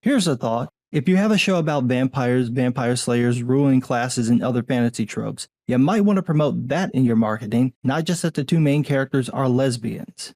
Here's a thought. If you have a show about vampires, vampire slayers, ruling classes, and other fantasy tropes, you might want to promote that in your marketing, not just that the two main characters are lesbians.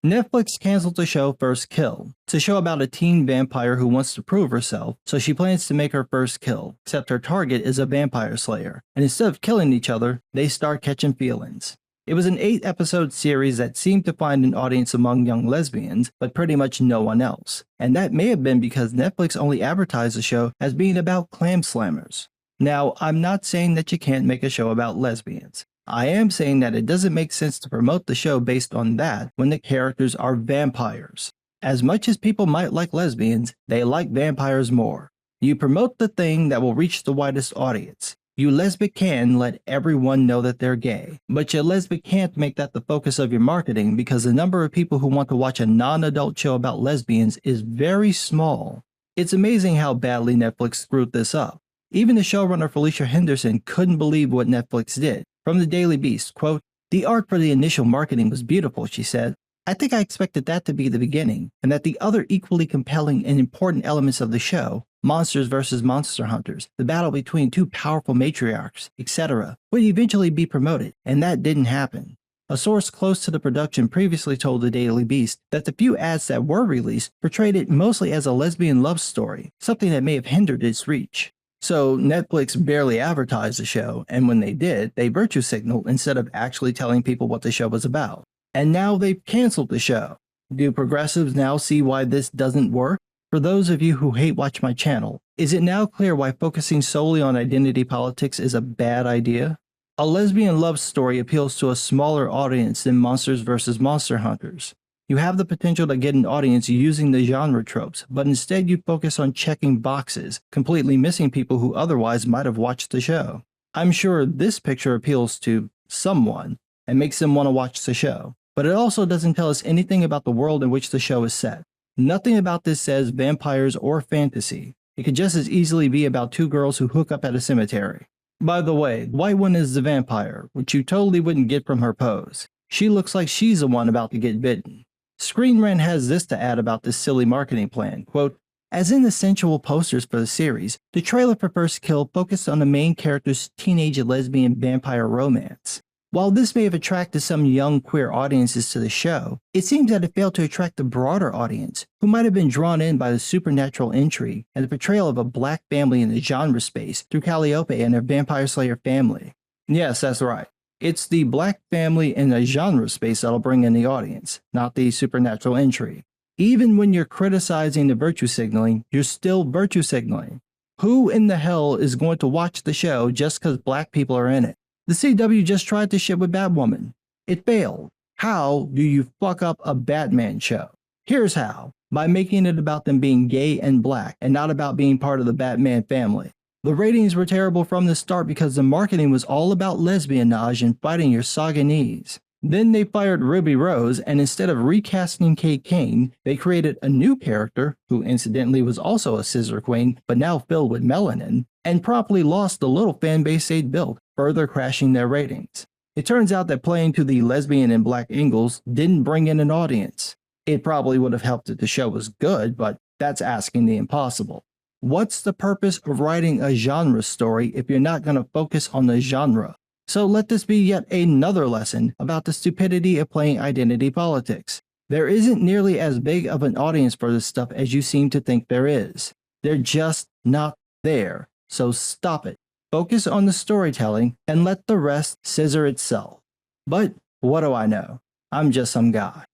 Netflix canceled the show First Kill. It's a show about a teen vampire who wants to prove herself, so she plans to make her first kill, except her target is a vampire slayer, and instead of killing each other, they start catching feelings. It was an 8-episode series that seemed to find an audience among young lesbians, but pretty much no one else, and that may have been because Netflix only advertised the show as being about clam slammers. Now, I'm not saying that you can't make a show about lesbians. I am saying that it doesn't make sense to promote the show based on that when the characters are vampires. As much as people might like lesbians, they like vampires more. You promote the thing that will reach the widest audience. You lesbian can let everyone know that they're gay, but you lesbian can't make that the focus of your marketing because the number of people who want to watch a non-adult show about lesbians is very small. It's amazing how badly Netflix screwed this up. Even the showrunner Felicia Henderson couldn't believe what Netflix did. From the Daily Beast, quote, "The art for the initial marketing was beautiful," she said. "I think I expected that to be the beginning, and that the other equally compelling and important elements of the show, monsters versus monster hunters, the battle between two powerful matriarchs, etc., would eventually be promoted, and that didn't happen." A source close to the production previously told the Daily Beast that the few ads that were released portrayed it mostly as a lesbian love story, something that may have hindered its reach. So Netflix barely advertised the show, and when they did, they virtue signaled instead of actually telling people what the show was about. And now they've canceled the show. Do progressives now see why this doesn't work? For those of you who hate watch my channel, is it now clear why focusing solely on identity politics is a bad idea? A lesbian love story appeals to a smaller audience than Monsters vs. Monster Hunters. You have the potential to get an audience using the genre tropes, but instead you focus on checking boxes, completely missing people who otherwise might have watched the show. I'm sure this picture appeals to someone and makes them want to watch the show, but it also doesn't tell us anything about the world in which the show is set. Nothing about this says vampires or fantasy. It could just as easily be about two girls who hook up at a cemetery. By the way, the white one is the vampire, which you totally wouldn't get from her pose. She looks like she's the one about to get bitten. Screen Rant has this to add about this silly marketing plan, quote, "As in the sensual posters for the series, the trailer for First Kill focused on the main character's teenage lesbian vampire romance. While this may have attracted some young queer audiences to the show, it seems that it failed to attract the broader audience, who might have been drawn in by the supernatural intrigue and the portrayal of a black family in the genre space through Calliope and her vampire slayer family." Yes, that's right. It's the black family in a genre space that'll bring in the audience, not the supernatural intrigue. Even when you're criticizing the virtue signaling, you're still virtue signaling. Who in the hell is going to watch the show just because black people are in it? The CW just tried this shit with Batwoman. It failed. How do you fuck up a Batman show? Here's how. By making it about them being gay and black, and not about being part of the Batman family. The ratings were terrible from the start because the marketing was all about lesbianage and fighting your Saganese. Then they fired Ruby Rose, and instead of recasting Kate Kane, they created a new character, who incidentally was also a scissor queen, but now filled with melanin, and promptly lost the little fanbase they'd built, further crashing their ratings. It turns out that playing to the lesbian and black angles didn't bring in an audience. It probably would have helped if the show was good, but that's asking the impossible. What's the purpose of writing a genre story if you're not going to focus on the genre? So let this be yet another lesson about the stupidity of playing identity politics. There isn't nearly as big of an audience for this stuff as you seem to think there is. They're just not there. So stop it. Focus on the storytelling and let the rest scissor itself. But what do I know? I'm just some guy.